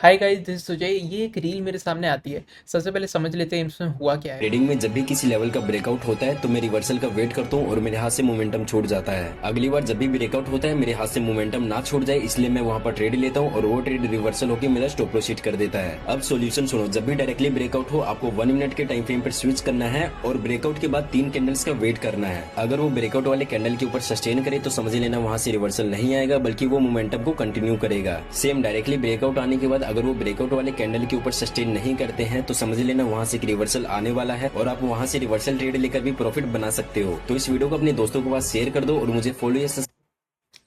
Hi guys, this Sujay. ये एक reel मेरे सामने आती है। सबसे पहले समझ लेते हैं इसमें हुआ क्या है। ट्रेडिंग में जब भी किसी लेवल का ब्रेकआउट होता है तो मैं रिवर्सल का वेट करता हूँ और मेरे हाथ से मोमेंटम छूट जाता है। अगली बार जब भी ब्रेकआउट होता है मेरे हाथ से मोमेंटम ना छूट जाए इसलिए मैं वहां पर ट्रेड लेता हूँ और वो ट्रेड रिवर्सल होकर मेरा स्टॉप लॉस हिट कर देता है। अब सॉल्यूशन सुनो, जब भी डायरेक्टली ब्रेकआउट हो आपको 1 मिनट के टाइम फ्रेम पर स्विच करना है और ब्रेकआउट के बाद 3 कैंडल्स का वेट करना है। अगर वो ब्रेकआउट वाले कैंडल के ऊपर सस्टेन करे तो समझ लेना वहां से रिवर्सल नहीं आएगा बल्कि वो मोमेंटम को कंटिन्यू करेगा। सेम डायरेक्टली ब्रेकआउट आने के बाद अगर वो ब्रेकआउट वाले कैंडल के ऊपर सस्टेन नहीं करते हैं तो समझ लेना वहां से एक रिवर्सल आने वाला है और आप वहां से रिवर्सल ट्रेड लेकर भी प्रॉफिट बना सकते हो। तो इस वीडियो को अपने दोस्तों के पास शेयर कर दो और मुझे फॉलो या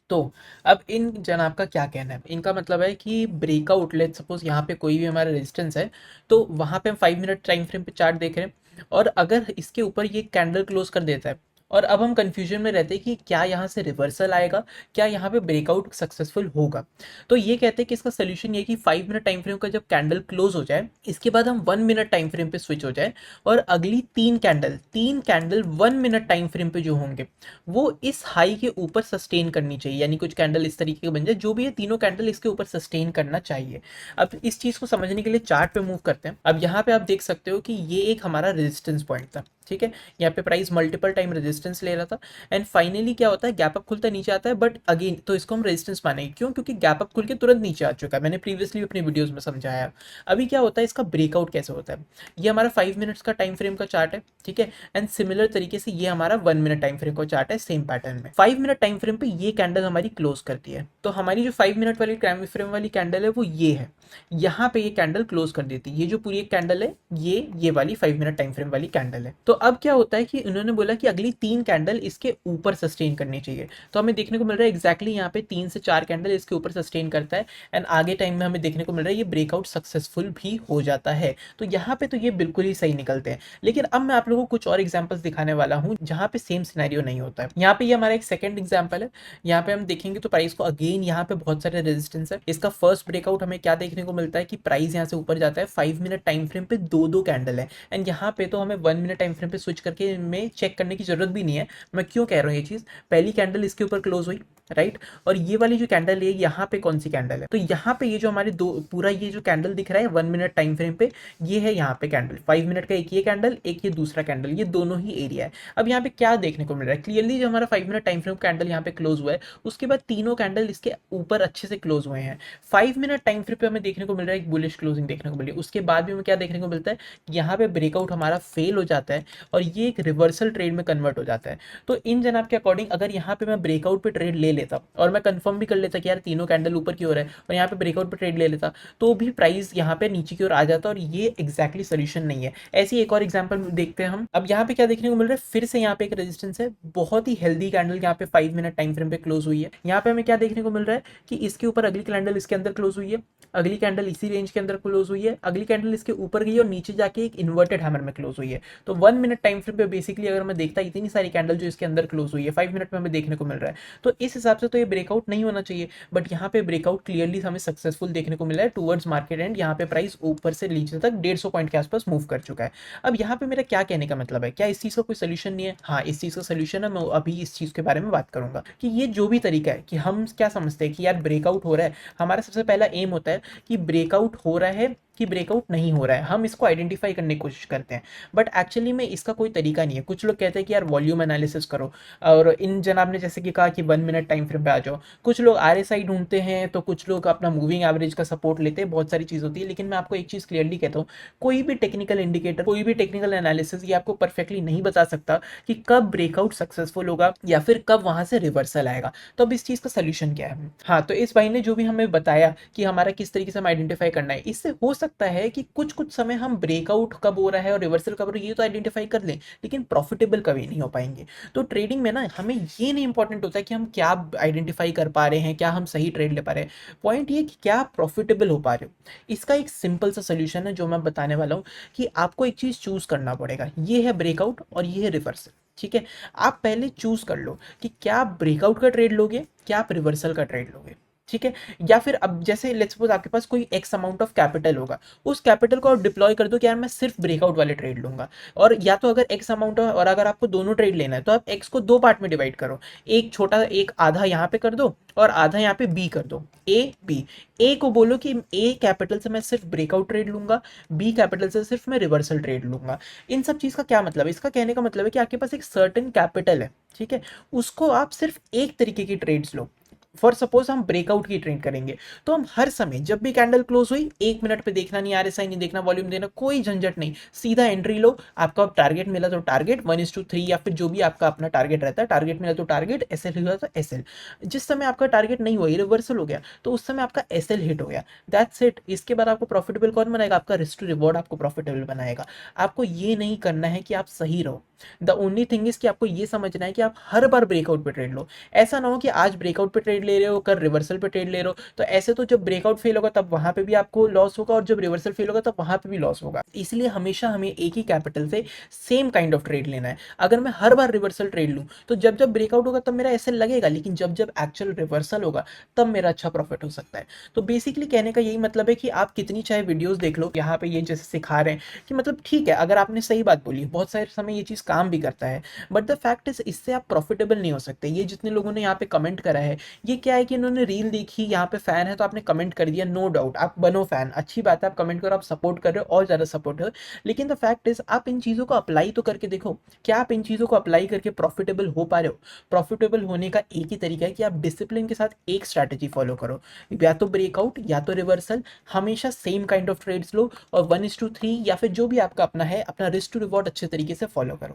तो अब इन जनाब का क्या कहना है। इनका मतलब है कि ब्रेकआउट, लेट सपोज यहाँ पे कोई भी हमारा रेजिस्टेंस है, तो वहाँ पे हम 5 मिनट टाइम फ्रेम पे चार्ट देख रहे हैं और अगर इसके ऊपर ये कैंडल क्लोज कर देता है और अब हम कंफ्यूजन में रहते हैं कि क्या यहाँ से रिवर्सल आएगा, क्या यहाँ पे ब्रेकआउट सक्सेसफुल होगा। तो ये कहते हैं कि इसका सोल्यूशन ये कि 5 मिनट टाइम फ्रेम का जब कैंडल क्लोज हो जाए इसके बाद हम 1 मिनट टाइम फ्रेम पे स्विच हो जाए और अगली तीन कैंडल 1 मिनट टाइम फ्रेम पे जो होंगे वो इस हाई के ऊपर सस्टेन करनी चाहिए। यानी कुछ कैंडल इस तरीके के बन जाए, जो भी है तीनों कैंडल इसके ऊपर सस्टेन करना चाहिए। अब इस चीज को समझने के लिए चार्ट पे मूव करते हैं। अब यहाँ पे आप देख सकते हो कि ये एक हमारा रेजिस्टेंस पॉइंट था, ठीक है। यहाँ पे प्राइस मल्टीपल टाइम रेजिस्टेंस ले रहा था एंड फाइनली क्या होता है, गैप अप खुलता है, नीचे आता है, बट अगेन तो इसको हम रेजिस्टेंस मानेंगे। क्यों? क्योंकि गैप अप खुल के तुरंत नीचे आ चुका है। मैंने प्रीवियसली अपनी वीडियोस में समझाया। अभी क्या होता है, इसका ब्रेकआउट कैसे होता है। ये हमारा 5 मिनट्स का टाइम फ्रेम का चार्ट है, ठीक है। एंड सिमिलर तरीके से ये हमारा 1 मिनट टाइम फ्रेम का चार्ट है, सेम पैटर्न में। 5 मिनट टाइम फ्रेम पे ये कैंडल हमारी क्लोज करती है, तो हमारी जो 5 मिनट वाली टाइम फ्रेम वाली कैंडल है वो ये है। यहाँ पे ये कैंडल क्लोज कर देती है। ये जो पूरी एक कैंडल है ये वाली 5 मिनट टाइम फ्रेम वाली कैंडल है। तो अब क्या होता है कि उन्होंने बोला कि अगली तीन कैंडल इसके ऊपर सस्टेन करनी चाहिए। तो हमें देखने को मिल रहा है एग्जैक्टली यहाँ पे 3 से 4 कैंडल इसके ऊपर सस्टेन करता है एंड आगे टाइम में हमें देखने को मिल रहा है ये ब्रेकआउट सक्सेसफुल भी हो जाता है। तो यहाँ पे तो ये बिल्कुल ही सही निकलते हैं। लेकिन अब मैं आप लोगों को कुछ और एग्जांपल्स दिखाने वाला हूँ जहाँ पे सेम सिनेरियो नहीं होता है। यहाँ पे ये हमारा एक सेकंड एग्जांपल है। यहाँ पे हम देखेंगे तो प्राइस को अगेन यहाँ पे बहुत सारे रेजिस्टेंस है। इसका फर्स्ट ब्रेकआउट हमें क्या देखने को मिलता है कि प्राइस यहाँ से ऊपर जाता है। 5 मिनट टाइम फ्रेम पे दो दो कैंडल है एंड यहाँ पे तो हमें 1 मिनट टाइम फ्रेम पे स्विच करके में चेक करने की जरूरत भी नहीं है। मैं क्यों कह रहा हूँ ये चीज, पहली कैंडल इसके ऊपर क्लोज हुई, राइट। और ये वाली जो कैंडल है यहाँ पे कौन सी कैंडल है, तो यहाँ पे ये जो हमारे दो पूरा ये जो कैंडल दिख रहा है 1 मिनट टाइम फ्रेम पे, ये है यहाँ पे कैंडल 5 मिनट का। एक ये कैंडल, एक ये दूसरा कैंडल, ये दोनों ही एरिया है। अब यहाँ पे क्या देखने को मिल रहा है, क्लियरली जो हमारा 5 मिनट टाइम फ्रेम कैंडल यहाँ पे क्लोज हुआ है उसके बाद तीनों कैंडल इसके ऊपर अच्छे से क्लोज हुए हैं। 5 मिनट टाइम फ्रेम पे हमें देखने को मिल रहा है एक बुलिश क्लोजिंग देखने को मिली। उसके बाद भी हमें क्या देखने को मिलता है, यहाँ पे ब्रेकआउट हमारा फेल हो जाता है और ये एक रिवर्सल ट्रेड में कन्वर्ट हो जाता है। तो इन जनाब के अकॉर्डिंग अगर यहाँ पे मैं ब्रेकआउट पे ट्रेड ले लेता और मैं कंफर्म भी कर लेता कि यार तीनों कैंडल ऊपर की ओर है और यहाँ पे ब्रेकआउट पे ट्रेड ले लेता, तो भी प्राइस यहाँ पे नीचे की ओर आ जाता और ये एग्जैक्टली सोल्यूशन नहीं है। ऐसी एक और एग्जांपल देखते हैं हम। अब यहाँ पे क्या देखने को मिल रहा है, फिर से यहाँ पे एक रेजिस्टेंस है, बहुत ही हेल्दी कैंडल यहाँ पे 5 मिनट टाइम फ्रेम पे क्लोज हुई है। यहाँ पे हमें क्या देखने को मिल रहा है कि इसके ऊपर अगली कैंडल इसके अंदर क्लोज हुई है, अगली कैंडल इसी रेंज के अंदर क्लोज हुई है, अगली कैंडल इसके ऊपर गई और नीचे जाके एक इन्वर्टेड हैमर में क्लोज हुई है। तो 1 मिनट टाइम फ्रेम पे बेसिकली अगर मैं देखता इतनी सारी कैंडल जो इसके अंदर क्लोज हुई है 5 मिनट में हमें देखने को मिल रहा है, तो इस हिसाब से तो ये ब्रेकआउट नहीं होना चाहिए। बट यहाँ पे ब्रेकआउट क्लियरली हमें सक्सेसफुल देखने को मिला है टूवर्ड्स मार्केट एंड। यहाँ पे प्राइस ऊपर से नीचे तक 150 पॉइंट के आसपास मूव कर चुका है। अब यहाँ पे मेरा क्या कहने का मतलब है, क्या इस चीज़ का कोई सोल्यूशन नहीं है? हाँ, इस चीज़ का सोल्यूशन है। मैं अभी इस चीज़ के बारे में बात करूंगा कि ये जो भी तरीका है कि हम क्या समझते हैं कि यार ब्रेकआउट हो रहा है, हमारा सबसे पहला एम होता है कि ब्रेकआउट हो रहा है कि ब्रेकआउट नहीं हो रहा है, हम इसको आइडेंटिफाई करने की कोशिश करते हैं। बट एक्चुअली में इसका कोई तरीका नहीं है। कुछ लोग कहते हैं कि यार वॉल्यूम एनालिसिस करो, और इन जनाब ने जैसे कि कहा कि 1 मिनट टाइम फ्रेम पे आ जाओ। कुछ लोग आरएसआई ढूंढते हैं, तो कुछ लोग अपना मूविंग एवरेज का सपोर्ट लेते हैं, बहुत सारी चीज़ होती है। लेकिन मैं आपको एक चीज़ क्लियरली कहता हूँ, कोई भी टेक्निकल इंडिकेटर, कोई भी टेक्निकल एनालिसिस ये आपको परफेक्टली नहीं बता सकता कि कब ब्रेकआउट सक्सेसफुल होगा या फिर कब वहां से रिवर्सल आएगा। तो अब इस चीज़ का सोल्यूशन क्या है? हाँ, तो इस भाई ने जो भी हमें बताया कि हमारा किस तरीके से हम आइडेंटिफाई करना है, इससे हो सकता है कि कुछ कुछ समय हम ब्रेकआउट कब हो रहा है और रिवर्सल कब हो रहा है ये तो आइडेंटिफाई कर लें, लेकिन प्रॉफिटेबल कभी नहीं हो पाएंगे। तो ट्रेडिंग में ना हमें ये नहीं इंपॉर्टेंट होता है कि हम क्या आइडेंटिफाई कर पा रहे हैं, क्या हम सही ट्रेड ले पा रहे हैं। पॉइंट ये कि क्या प्रॉफिटेबल हो पा रहे हो। इसका एक सिंपल सा सोल्यूशन है जो मैं बताने वाला हूँ कि आपको एक चीज़ चूज करना पड़ेगा। ये है ब्रेकआउट और ये है रिवर्सल, ठीक है। आप पहले चूज कर लो कि क्या आप ब्रेकआउट का ट्रेड लोगे, क्या आप रिवर्सल का ट्रेड लोगे, ठीक है। या फिर अब जैसे लेट्स सपोज आपके पास कोई एक्स अमाउंट ऑफ कैपिटल होगा, उस कैपिटल को आप डिप्लॉय कर दो कि यार मैं सिर्फ ब्रेकआउट वाले ट्रेड लूंगा। और या तो अगर एक्स अमाउंट है और अगर आपको दोनों ट्रेड लेना है तो आप एक्स को दो पार्ट में डिवाइड करो, एक छोटा एक आधा यहाँ पे कर दो और आधा यहाँ पे बी कर दो, ए बी। ए को बोलो कि ए कैपिटल से मैं सिर्फ ब्रेकआउट ट्रेड लूंगा, बी कैपिटल से सिर्फ मैं रिवर्सल ट्रेड लूंगा। इन सब चीज का क्या मतलब है, इसका कहने का मतलब है कि आपके पास एक सर्टेन कैपिटल है, ठीक है, उसको आप सिर्फ एक तरीके की ट्रेड्स लो। फॉर सपोज हम ब्रेकआउट की ट्रेड करेंगे, तो हम हर समय जब भी कैंडल क्लोज हुई 1 मिनट पे देखना नहीं, आरएसआई नहीं देखना, वॉल्यूम देना, कोई झंझट नहीं, सीधा एंट्री लो। आपका टारगेट मिला तो टारगेट 1:3 या फिर जो भी आपका अपना टारगेट रहता है, टारगेट मिला तो टारगेट, एसएल हुआ तो एसएल। जिस समय आपका टारगेट नहीं हुआ, रिवर्सल हो गया, तो उस समय आपका एसएल हिट हो गया, दैट्स इट। इसके बाद आपको प्रॉफिटेबल कौन बनाएगा, आपका रिस्क टू रिवॉर्ड आपको प्रॉफिटेबल बनाएगा। आपको ये नहीं करना है कि आप सही रहो, द ओनली थिंग इज कि आपको ये समझना है कि आप हर बार ब्रेकआउट पे ट्रेड लो। ऐसा ना हो कि आज ब्रेकआउट पे ट्रेड ले रहे हो, कल रिवर्सल पे ट्रेड ले रहे हो, तो ऐसे तो जब ब्रेकआउट फेल होगा तब वहां पे भी आपको लॉस होगा और जब रिवर्सल फेल होगा तब वहां पे भी लॉस होगा। इसलिए हमेशा हमें एक ही कैपिटल से सेम काइंड ऑफ ट्रेड लेना है। अगर मैं हर बार रिवर्सल ट्रेड लूँ तो जब जब ब्रेकआउट होगा तब मेरा एसएल लगेगा, लेकिन जब जब एक्चुअल रिवर्सल होगा तब मेरा अच्छा प्रॉफिट हो सकता है। तो बेसिकली कहने का यही मतलब है कि आप कितनी चाहे वीडियोस देख लो, यहाँ पे ये जैसे सिखा रहे हैं कि मतलब ठीक है, अगर आपने सही बात बोली, बहुत सारे समय ये चीज़ काम भी करता है, बट द फैक्ट इज इससे आप प्रॉफिटेबल नहीं हो सकते। ये जितने लोगों ने यहाँ पे कमेंट करा है, ये क्या है कि इन्होंने रील देखी, यहाँ पे फैन है तो आपने कमेंट कर दिया, नो डाउट आप बनो फैन, अच्छी बात है, आप कमेंट करो, आप सपोर्ट कर रहे हो और ज़्यादा सपोर्ट है। लेकिन द फैक्ट इज आप इन चीज़ों को अप्लाई तो करके देखो, क्या आप इन चीज़ों को अप्लाई करके प्रॉफिटेबल हो पा रहे हो। प्रॉफिटेबल होने का एक ही तरीका है कि आप डिसिप्लिन के साथ एक स्ट्रैटेजी फॉलो करो, या तो ब्रेकआउट या तो रिवर्सल, हमेशा सेम काइंड ऑफ ट्रेड्स लो और 1:3 या फिर जो भी आपका अपना है, अपना रिस्क टू रिवॉर्ड अच्छे तरीके से फॉलो करो।